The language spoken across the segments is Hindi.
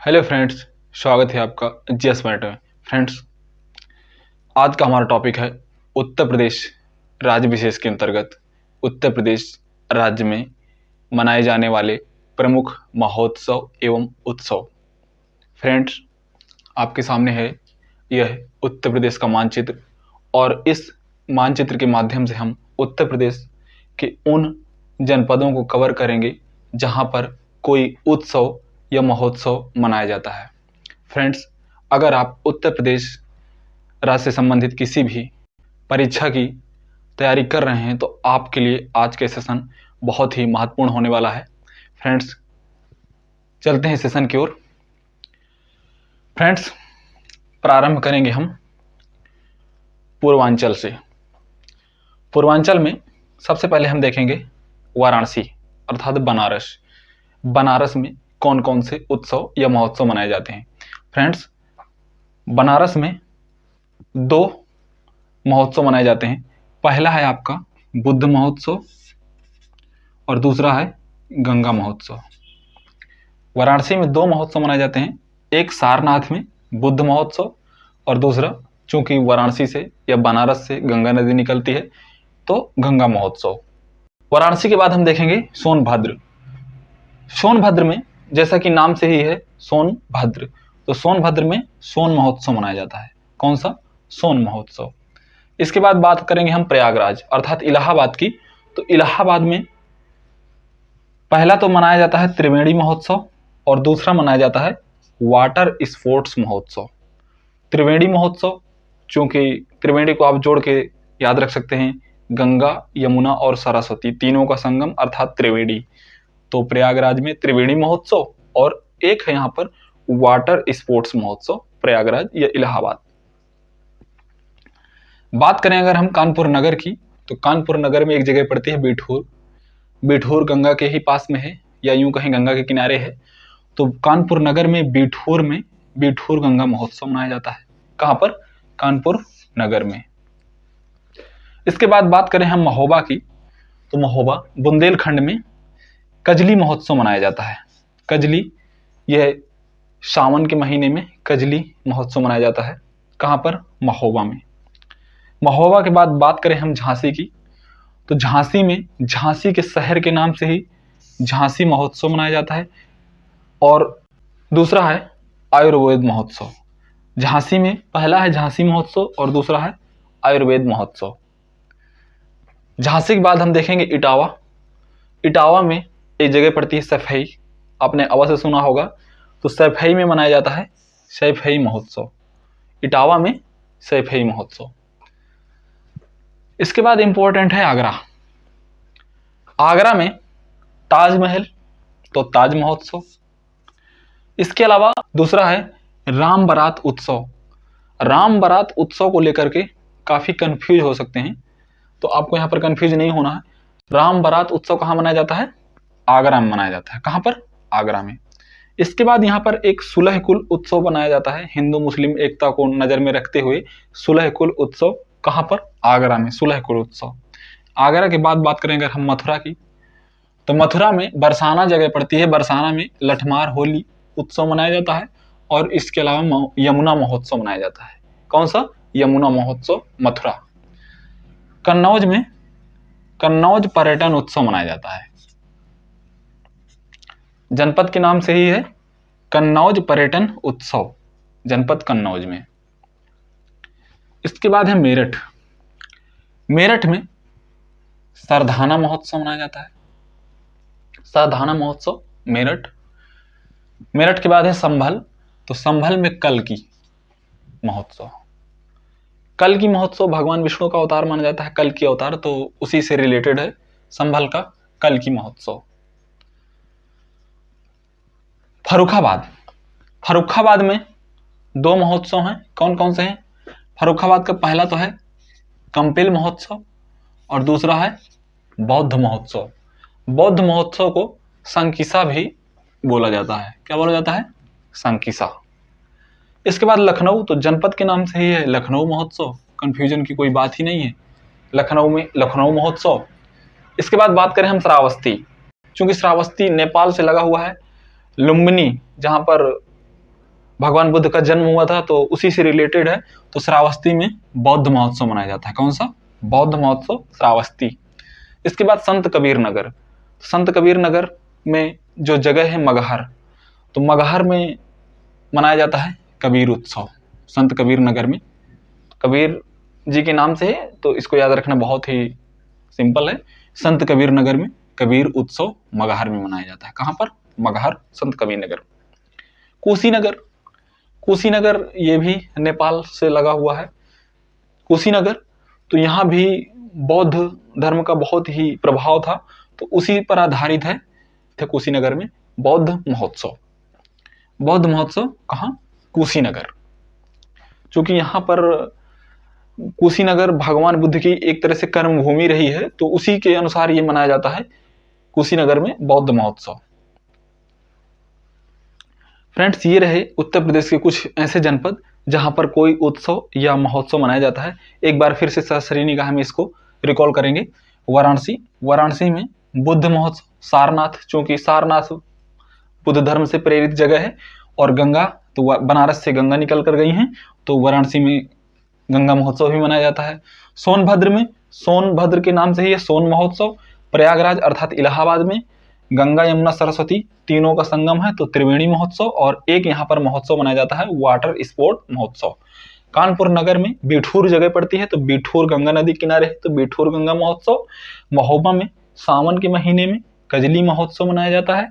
हेलो फ्रेंड्स, स्वागत है आपका जीएस मैटर में। फ्रेंड्स, आज का हमारा टॉपिक है उत्तर प्रदेश राज्य विशेष के अंतर्गत उत्तर प्रदेश राज्य में मनाए जाने वाले प्रमुख महोत्सव एवं उत्सव। फ्रेंड्स, आपके सामने है यह उत्तर प्रदेश का मानचित्र और इस मानचित्र के माध्यम से हम उत्तर प्रदेश के उन जनपदों को कवर करेंगे जहां पर कोई उत्सव या महोत्सव मनाया जाता है। फ्रेंड्स, अगर आप उत्तर प्रदेश राज्य से संबंधित किसी भी परीक्षा की तैयारी कर रहे हैं तो आपके लिए आज के सेशन बहुत ही महत्वपूर्ण होने वाला है। फ्रेंड्स, चलते हैं सेशन की ओर। फ्रेंड्स, प्रारंभ करेंगे हम पूर्वांचल से। पूर्वांचल में सबसे पहले हम देखेंगे वाराणसी अर्थात बनारस। बनारस में कौन कौन से उत्सव या महोत्सव मनाए जाते हैं। फ्रेंड्स, बनारस में दो महोत्सव मनाए जाते हैं। पहला है आपका बुद्ध महोत्सव और दूसरा है गंगा महोत्सव। वाराणसी में दो महोत्सव मनाए जाते हैं, एक सारनाथ में बुद्ध महोत्सव और दूसरा, चूंकि वाराणसी से या बनारस से गंगा नदी निकलती है, तो गंगा महोत्सव। वाराणसी के बाद हम देखेंगे सोनभद्र। सोनभद्र में जैसा कि नाम से ही है सोनभद्र, तो सोनभद्र में सोन महोत्सव मनाया जाता है। कौन सा? सोन महोत्सव। इसके बाद बात करेंगे हम प्रयागराज अर्थात इलाहाबाद की। तो इलाहाबाद में पहला तो मनाया जाता है त्रिवेणी महोत्सव और दूसरा मनाया जाता है वाटर स्पोर्ट्स महोत्सव। त्रिवेणी महोत्सव, चूंकि त्रिवेणी को आप जोड़ के याद रख सकते हैं, गंगा, यमुना और सरस्वती तीनों का संगम अर्थात त्रिवेणी। तो प्रयागराज में त्रिवेणी महोत्सव और एक है यहाँ पर वाटर स्पोर्ट्स महोत्सव, प्रयागराज या इलाहाबाद। बात करें अगर हम कानपुर नगर की, तो कानपुर नगर में एक जगह पड़ती है बिठूर। बिठूर गंगा के ही पास में है या यूं कहीं गंगा के किनारे है। तो कानपुर नगर में बिठूर गंगा महोत्सव मनाया जाता है। कहां पर? कानपुर नगर में। इसके बाद बात करें हम महोबा की, तो महोबा बुंदेलखंड में कजली महोत्सव मनाया जाता है। कजली, यह सावन के महीने में कजली महोत्सव मनाया जाता है। कहां पर? महोबा में। महोबा के बाद बात करें हम झांसी की, तो झांसी में झांसी के शहर के नाम से ही झांसी महोत्सव मनाया जाता है और दूसरा है आयुर्वेद महोत्सव। झांसी में पहला है झांसी महोत्सव और दूसरा है आयुर्वेद महोत्सव। झांसी के बाद हम देखेंगे इटावा। इटावा में एक जगह पड़ती है सफाई, आपने अवश्य सुना होगा। तो सफाई में मनाया जाता है सफाई महोत्सव। इटावा में सफाई महोत्सव। इसके बाद इंपॉर्टेंट है आगरा। आगरा में ताजमहल, तो ताज महोत्सव। इसके अलावा दूसरा है राम बारात उत्सव। राम बारात उत्सव को लेकर के काफी कंफ्यूज हो सकते हैं, तो आपको यहां पर कंफ्यूज नहीं होना है। राम बारात उत्सव कहां मनाया जाता है? आगरा में मनाया जाता है। कहां पर? आगरा में। इसके बाद यहां पर एक सुलह कुल उत्सव बनाया जाता है, हिंदू मुस्लिम एकता को नजर में रखते हुए सुलह कुल उत्सव। कहां पर? आगरा में सुलह कुल उत्सव। आगरा के बाद बात करें अगर हम मथुरा की, तो मथुरा में बरसाना जगह पड़ती है। बरसाना में लठमार होली उत्सव मनाया जाता है और इसके अलावा यमुना महोत्सव मनाया जाता है। कौन सा? यमुना महोत्सव, मथुरा। कन्नौज में कन्नौज पर्यटन उत्सव मनाया जाता है। जनपद के नाम से ही है कन्नौज पर्यटन उत्सव, जनपद कन्नौज में। इसके बाद है मेरठ। मेरठ में सरधाना महोत्सव मनाया जाता है। सरधाना महोत्सव मेरठ। मेरठ के बाद है संभल, तो संभल में कल्की महोत्सव। कल्की महोत्सव भगवान विष्णु का अवतार माना जाता है, कल्की अवतार, तो उसी से रिलेटेड है संभल का कल्की महोत्सव। फर्रुखाबाद। फर्रुखाबाद में दो महोत्सव हैं। कौन कौन से हैं? फर्रुखाबाद का पहला तो है कंपिल महोत्सव और दूसरा है बौद्ध महोत्सव। बौद्ध महोत्सव को संकिसा भी बोला जाता है। क्या बोला जाता है? संकिसा। इसके बाद लखनऊ, तो जनपद के नाम से ही है लखनऊ महोत्सव, कंफ्यूजन की कोई बात ही नहीं है। लखनऊ में लखनऊ महोत्सव। इसके बाद बात करें हम श्रावस्ती, चूंकि श्रावस्ती नेपाल से लगा हुआ है। लुम्बिनी, जहां पर भगवान बुद्ध का जन्म हुआ था तो उसी से रिलेटेड है, तो श्रावस्ती में बौद्ध महोत्सव मनाया जाता है। कौन सा? बौद्ध महोत्सव श्रावस्ती। इसके बाद संत कबीर नगर। संत कबीर नगर में जो जगह है मगहर, तो मगहर में मनाया जाता है कबीर उत्सव। संत कबीर नगर में कबीर जी के नाम से है, तो इसको याद रखना बहुत ही सिंपल है। संत कबीर नगर में कबीर उत्सव मगहर में मनाया जाता है। कहाँ पर? मगहर, संत कबीर नगर। कुशीनगर। कुशीनगर ये भी नेपाल से लगा हुआ है। कुशीनगर, तो यहाँ भी बौद्ध धर्म का बहुत ही प्रभाव था, तो उसी पर आधारित है कुशीनगर में बौद्ध महोत्सव। बौद्ध महोत्सव कहाँ? कुशीनगर। चूंकि यहाँ पर कुशीनगर भगवान बुद्ध की एक तरह से कर्म भूमि रही है, तो उसी के अनुसार ये मनाया जाता है कुशीनगर में बौद्ध महोत्सव। फ्रेंड्स, ये रहे उत्तर प्रदेश के कुछ ऐसे जनपद जहां पर कोई उत्सव या महोत्सव मनाया जाता है। एक बार फिर से सरसरीनिगाह में इसको रिकॉल करेंगे। वाराणसी। वाराणसी में बुद्ध महोत्सव। सारनाथ, चूंकि सारनाथ बुद्ध धर्म से प्रेरित जगह है, और गंगा, तो बनारस से गंगा निकल कर गई हैं, तो वाराणसी में गंगा महोत्सव भी मनाया जाता है। सोनभद्र में, सोनभद्र के नाम से ही है सोन महोत्सव। प्रयागराज अर्थात इलाहाबाद में गंगा यमुना सरस्वती तीनों का संगम है, तो त्रिवेणी महोत्सव। और एक यहाँ पर महोत्सव मनाया जाता है वाटर स्पोर्ट महोत्सव। कानपुर नगर में बिठूर जगह पड़ती है, तो बिठूर गंगा नदी किनारे है, तो बिठूर गंगा महोत्सव। महोबा में सावन के महीने में कजली महोत्सव मनाया जाता है।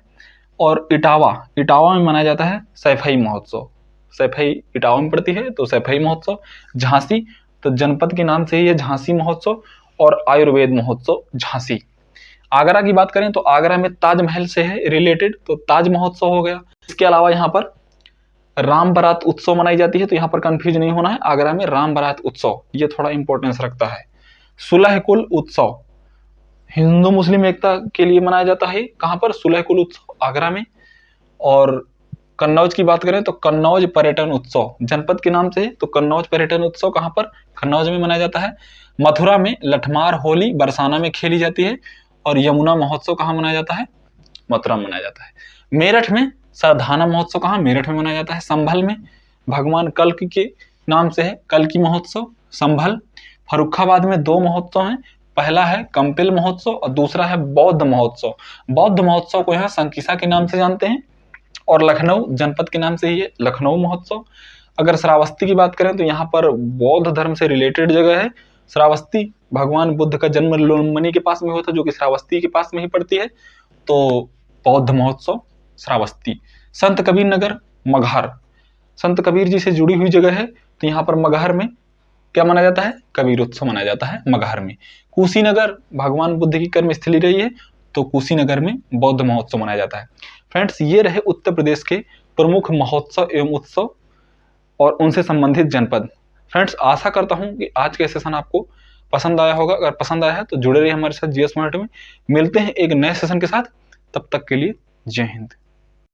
और इटावा, इटावा में मनाया जाता है सैफई महोत्सव। सैफई इटावा में पड़ती है, तो सैफई महोत्सव। झांसी, तो जनपद के नाम से ही है झांसी महोत्सव। और आयुर्वेद महोत्सव झांसी। आगरा की बात करें तो आगरा में ताजमहल से है रिलेटेड, तो ताज महोत्सव हो गया। इसके अलावा यहाँ पर राम बारात उत्सव मनाई जाती है, तो यहाँ पर कंफ्यूज नहीं होना है, आगरा में राम बारात उत्सव ये थोड़ा इंपॉर्टेंस रखता है। सुलह कुल उत्सव हिंदू मुस्लिम एकता के लिए मनाया जाता है। कहाँ पर? सुलह कुल उत्सव आगरा में। और कन्नौज की बात करें तो कन्नौज पर्यटन उत्सव जनपद के नाम से है, तो कन्नौज पर्यटन उत्सव कहाँ पर? कन्नौज में मनाया जाता है। मथुरा में लठमार होली बरसाना में खेली जाती है। और यमुना महोत्सव कहाँ मनाया जाता है? मथुरा में मनाया जाता है। मेरठ में सरधाना महोत्सव कहाँ? मेरठ में मनाया जाता है। संभल में भगवान कल्क के नाम से है कल्की महोत्सव, संभल। फर्रुखाबाद में दो महोत्सव हैं, पहला है कंपिल महोत्सव और दूसरा है बौद्ध महोत्सव। बौद्ध महोत्सव को यहाँ संकिसा के नाम से जानते हैं। और लखनऊ जनपद के नाम से ही है लखनऊ महोत्सव। अगर श्रावस्ती की बात करें तो यहाँ पर बौद्ध धर्म से रिलेटेड जगह है श्रावस्ती। भगवान बुद्ध का जन्म लुम्बिनी के पास में हुआ था, जो कि श्रावस्ती के पास में ही पड़ती है, तो बौद्ध महोत्सव श्रावस्ती। संत कबीर नगर मगहर, संत कबीर जी से जुड़ी हुई जगह है, तो यहाँ पर मगहर में क्या मनाया जाता है? कबीर उत्सव मनाया जाता है मगहर में। कुशीनगर भगवान बुद्ध की कर्म स्थली रही है, तो कुशीनगर में बौद्ध महोत्सव मनाया जाता है। फ्रेंड्स, ये रहे उत्तर प्रदेश के प्रमुख महोत्सव एवं उत्सव और उनसे संबंधित जनपद। फ्रेंड्स, आशा करता हूं कि आज का सेशन आपको पसंद आया होगा। अगर पसंद आया है तो जुड़े रहिए हमारे साथ जीएस मॉनिटर में। मिलते हैं एक नए सेशन के साथ, तब तक के लिए जय हिंद।